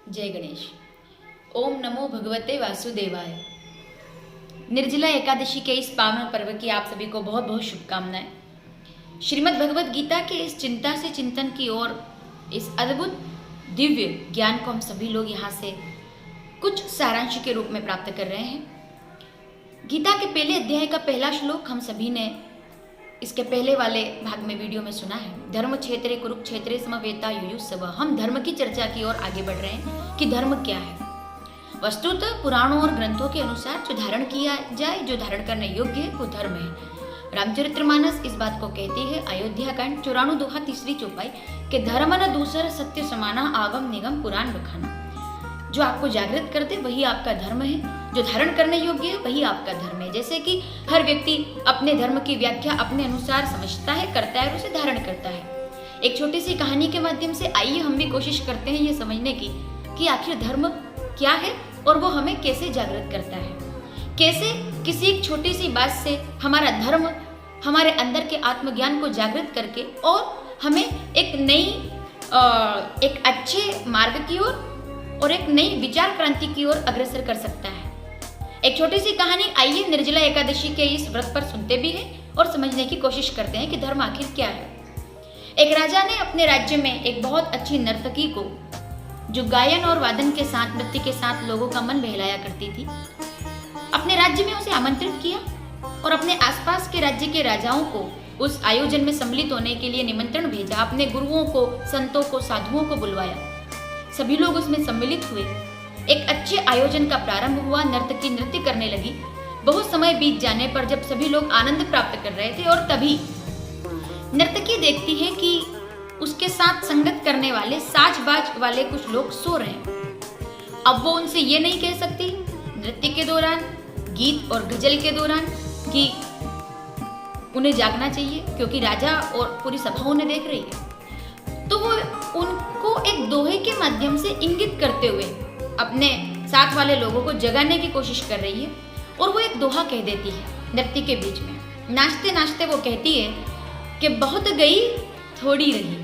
जय गणेश। ओम नमो भगवते वासुदेवाय। निर्जला एकादशी के इस पावन पर्व की आप सभी को बहुत बहुत शुभकामनाएं। श्रीमद् भगवद गीता के इस चिंता से चिंतन की ओर, इस अद्भुत दिव्य ज्ञान को हम सभी लोग यहाँ से कुछ सारांश के रूप में प्राप्त कर रहे हैं। गीता के पहले अध्याय का पहला श्लोक हम सभी ने इसके पहले वाले भाग में वीडियो में सुना है। धर्म क्षेत्रे कुरुक्षेत्रे समवेता युयुत्सव। हम धर्म की चर्चा की ओर आगे बढ़ रहे हैं कि धर्म क्या है। वस्तुतः पुराणों और ग्रंथों के अनुसार जो धारण किया जाए, जो धारण करने योग्य है, वो धर्म है। रामचरितमानस इस बात को कहती है, अयोध्या कांड 94 दोहा 3री चौपाई के धर्म न दूसर सत्य समाना आगम निगम पुराण बखाना। जो आपको जागृत कर दे वही आपका धर्म है, जो धारण करने योग्य है वही आपका धर्म है। जैसे कि हर व्यक्ति अपने धर्म की व्याख्या अपने अनुसार समझता है, करता है और उसे धारण करता है। एक छोटी सी कहानी के माध्यम से आइए हम भी कोशिश करते हैं ये समझने की कि आखिर धर्म क्या है और वो हमें कैसे जागृत करता है। कैसे किसी एक छोटी सी बात से हमारा धर्म हमारे अंदर के आत्मज्ञान को जागृत करके और हमें एक अच्छे मार्ग की ओर और एक नई विचार क्रांति की ओर अग्रसर कर सकता है। एक छोटी सी कहानी आइए निर्जला एकादशी के इस व्रत पर सुनते भी हैं और समझने की कोशिश करते हैं कि धर्म आखिर क्या है। एक राजा ने अपने राज्य में एक बहुत अच्छी नर्तकी को, जो गायन और वादन के साथ, नृत्य के साथ लोगों का मन बहलाया करती थी, अपने राज्य में उसे आमंत्रित किया और अपने आसपास के राज्य के राजाओं को उस आयोजन में सम्मिलित होने के लिए निमंत्रण भेजा। अपने गुरुओं को, संतों को, साधुओं को बुलवाया। सभी लोग उसमें सम्मिलित हुए। एक अच्छे आयोजन का प्रारंभ हुआ। नर्तकी नृत्य करने लगी। बहुत समय बीत जाने पर जब सभी लोग आनंद प्राप्त कर रहे थे और तभी नर्तकी देखती है कि उसके साथ संगत करने वाले, साज-बाज वाले कुछ लोग सो रहे हैं। अब वो उनसे ये नहीं कह सकती नृत्य के दौरान, गीत और गजल के दौरान, कि उन्हें जागना चाहिए क्योंकि राजा और पूरी सभा उन्हें देख रही है। तो वो उनको एक दोहे के माध्यम से इंगित करते हुए अपने साथ वाले लोगों को जगाने की कोशिश कर रही है और वो एक दोहा कह देती है नृत्य के बीच में। नाचते नाचते वो कहती है कि बहुत गई थोड़ी रही,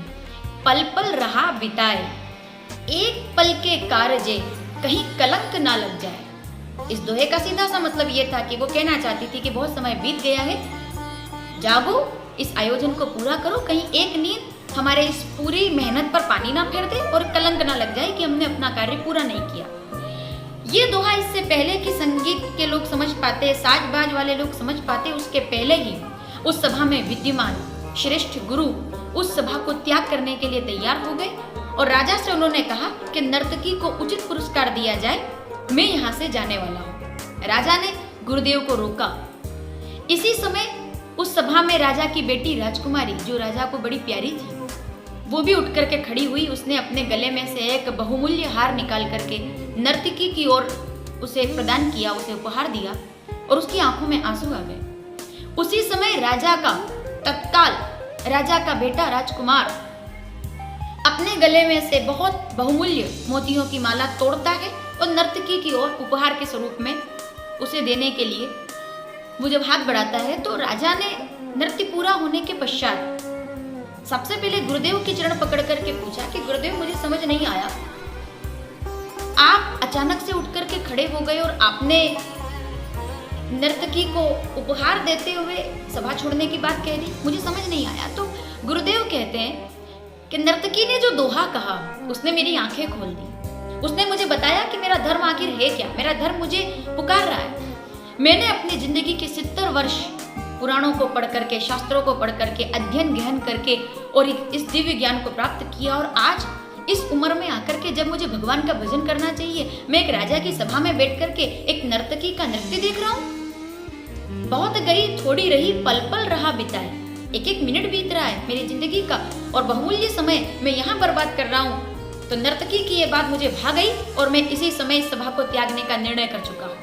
पल पल रहा बिताए, एक पल के कारजे कहीं कलंक ना लग जाए। इस दोहे का सीधा सा मतलब ये था कि वो कहना चाहती थी कि बहुत समय बीत गया है, जागो, इस आयोजन को पूरा करो, कहीं एक नींद हमारे इस पूरी मेहनत पर पानी ना फेर दे और कलंक ना लग जाए कि हमने अपना कार्य पूरा नहीं किया। ये दोहा इससे पहले कि संगीत के लोग समझ पाते, साज-बाज वाले लोग समझ पाते, उसके पहले ही उस सभा में विद्यमान श्रेष्ठ गुरु उस सभा को त्याग करने के लिए तैयार हो गए और राजा से उन्होंने कहा कि नर्तकी को उचित पुरस्कार दिया जाए, मैं यहाँ से जाने वाला हूँ। राजा ने गुरुदेव को रोका। इसी समय उस सभा में राजा की बेटी राजकुमारी, जो राजा को बड़ी प्यारी थी, वो भी उठ करके खड़ी हुई। उसने अपने गले में से एक बहुमूल्य हार निकाल करके नर्तकी की ओर उसे प्रदान किया, उसे उपहार दिया और उसकी आंखों में आंसू आ गए। उसी समय राजा का बेटा राजकुमार अपने गले में से बहुत बहुमूल्य मोतियों की माला तोड़ता है और नर्तकी की ओर उपहार के स्वरूप में उसे देने के लिए वो जब हाथ बढ़ाता है तो राजा ने नृत्य पूरा होने के पश्चात सबसे पहले गुरुदेव के चरण पकड़ करके पूछा कि गुरुदेव, मुझे समझ नहीं आया, आप अचानक से उठ करके खड़े हो गए और आपने नर्तकी को उपहार देते हुए सभा छोड़ने की बात कह दी, मुझे समझ नहीं आया। तो गुरुदेव कहते हैं कि नर्तकी ने जो दोहा कहा उसने मेरी आंखें खोल दी। उसने मुझे बताया कि मेरा धर्म आखिर है क्या, मेरा धर्म मुझे पुकार रहा है। मैंने अपनी जिंदगी के 70 वर्ष पुराणों को पढ़ करके, शास्त्रों को पढ़ करके, अध्ययन गहन करके और इस दिव्य ज्ञान को प्राप्त किया और आज इस उम्र में आकर के जब मुझे भगवान का भजन करना चाहिए, मैं एक राजा की सभा में बैठ करके एक नर्तकी का नृत्य देख रहा हूँ। बहुत गई थोड़ी रही, पल पल रहा बिताए, एक एक मिनट बीत रहा है मेरी जिंदगी का और बहुमूल्य समय मैं यहाँ बर्बाद कर रहा हूँ। तो नर्तकी की ये बात मुझे भा गई और मैं इसी समय इस सभा को त्यागने का निर्णय कर चुका हूँ।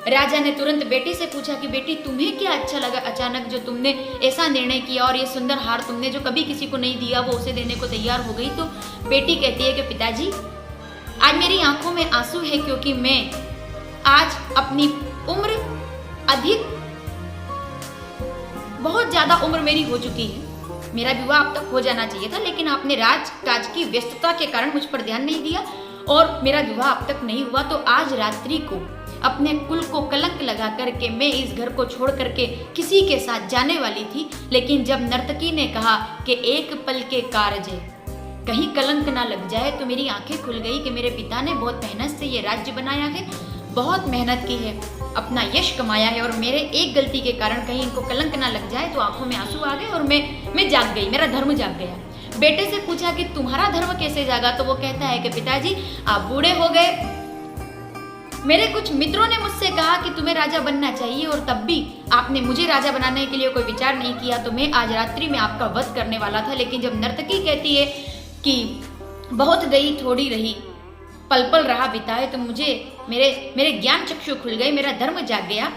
राजा ने तुरंत बेटी से पूछा कि बेटी, तुम्हें क्या अच्छा लगा अचानक जो तुमने ऐसा निर्णय किया और ये सुंदर हार तुमने जो कभी किसी को नहीं दिया वो उसे देने को तैयार हो गई। तो बेटी कहती है कि पिताजी, आज मेरी आंखों में आंसू है क्योंकि मैं आज अपनी उम्र बहुत ज्यादा उम्र मेरी हो चुकी है। मेरा विवाह अब तक हो जाना चाहिए था, लेकिन आपने राज काज की व्यस्तता के कारण मुझ पर ध्यान नहीं दिया और मेरा विवाह अब तक नहीं हुआ, तो आज रात्रि को अपने कुल को कलंक लगा करके मैं इस घर को छोड़ करके किसी के साथ जाने वाली थी। लेकिन जब नर्तकी ने कहा कि एक पल के कार्य कहीं कलंक ना लग जाए, तो मेरी आंखें खुल गई कि मेरे पिता ने बहुत मेहनत से ये राज्य बनाया है, बहुत मेहनत की है, अपना यश कमाया है, और मेरे एक गलती के कारण कहीं इनको कलंक ना लग जाए। तो आंखों में आंसू आ गए और मैं जाग गई, मेरा धर्म जाग गया। बेटे से पूछा कि तुम्हारा धर्म कैसे जागा, तो वो कहता है कि पिताजी आप बूढ़े हो गए, मेरे कुछ मित्रों ने मुझसे कहा कि तुम्हें राजा बनना चाहिए, और तब भी आपने मुझे राजा बनाने के लिए कोई विचार नहीं किया, तो मैं आज रात्रि में आपका वध करने वाला था। लेकिन जब नर्तकी कहती है कि बहुत गई थोड़ी रही, पल पल रहा बिताए, तो मुझे मेरे ज्ञान चक्षु खुल गए, मेरा धर्म जाग गया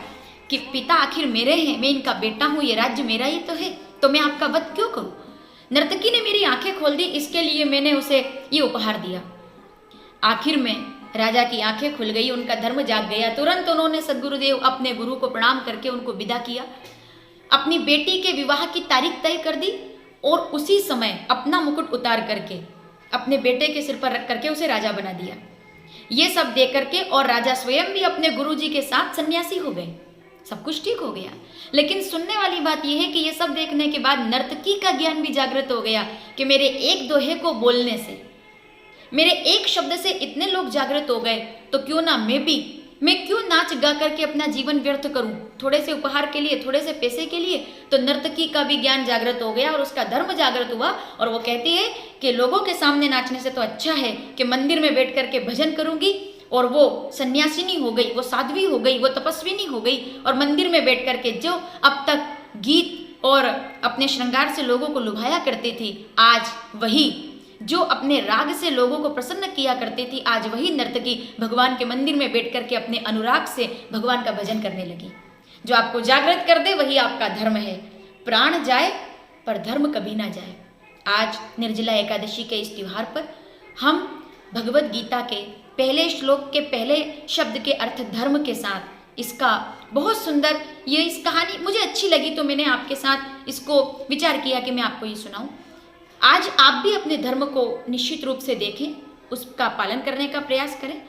कि पिता आखिर मेरे हैं, मैं इनका बेटा हूँ, ये राज्य मेरा ही तो है, तो मैं आपका वध क्यों करूँ। नर्तकी ने मेरी आंखें खोल दी, इसके लिए मैंने उसे ये उपहार दिया। आखिर में राजा की आंखें खुल गई, उनका धर्म जाग गया। तुरंत उन्होंने सद्गुरुदेव अपने गुरु को प्रणाम करके उनको विदा किया, अपनी बेटी के विवाह की तारीख तय कर दी, और उसी समय अपना मुकुट उतार करके अपने बेटे के सिर पर रख करके उसे राजा बना दिया। ये सब देख करके और राजा स्वयं भी अपने गुरुजी के साथ सन्यासी हो गए, सब कुछ ठीक हो गया। लेकिन सुनने वाली बात यह है कि ये सब देखने के बाद नर्तकी का ज्ञान भी जागृत हो गया कि मेरे एक दोहे को बोलने से, मेरे एक शब्द से इतने लोग जागृत हो गए, तो क्यों ना मैं क्यों नाच गा करके अपना जीवन व्यर्थ करूं, थोड़े से उपहार के लिए, थोड़े से पैसे के लिए। तो नर्तकी का भी ज्ञान जागृत हो गया और उसका धर्म जागृत हुआ, और वो कहती है कि लोगों के सामने नाचने से तो अच्छा है कि मंदिर में बैठ करके भजन करूंगी। और वो सन्यासिनी हो गई, वो साध्वी हो गई, वो तपस्विनी हो गई, और मंदिर में बैठ करके जो अब तक गीत और अपने श्रृंगार से लोगों को लुभाया करती थी, आज वही जो अपने राग से लोगों को प्रसन्न किया करती थी, आज वही नर्तकी भगवान के मंदिर में बैठ करके अपने अनुराग से भगवान का भजन करने लगी। जो आपको जागृत कर दे वही आपका धर्म है। प्राण जाए पर धर्म कभी ना जाए। आज निर्जला एकादशी के इस त्योहार पर हम भगवत गीता के पहले श्लोक के पहले शब्द के अर्थ धर्म के साथ इसका बहुत सुंदर ये इस कहानी मुझे अच्छी लगी, तो मैंने आपके साथ इसको विचार किया कि मैं आपको ये सुनाऊं। आज आप भी अपने धर्म को निश्चित रूप से देखें, उसका पालन करने का प्रयास करें।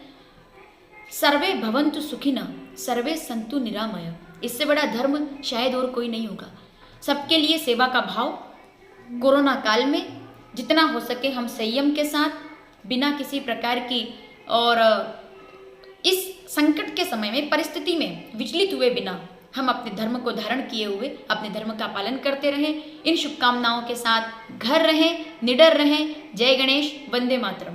सर्वे भवन्तु सुखिनः सर्वे सन्तु निरामय, इससे बड़ा धर्म शायद और कोई नहीं होगा। सबके लिए सेवा का भाव, कोरोना काल में जितना हो सके हम संयम के साथ, बिना किसी प्रकार की और इस संकट के समय में परिस्थिति में विचलित हुए बिना हम अपने धर्म को धारण किए हुए अपने धर्म का पालन करते रहें। इन शुभकामनाओं के साथ घर रहें, निडर रहें। जय गणेश, वंदे मातरम।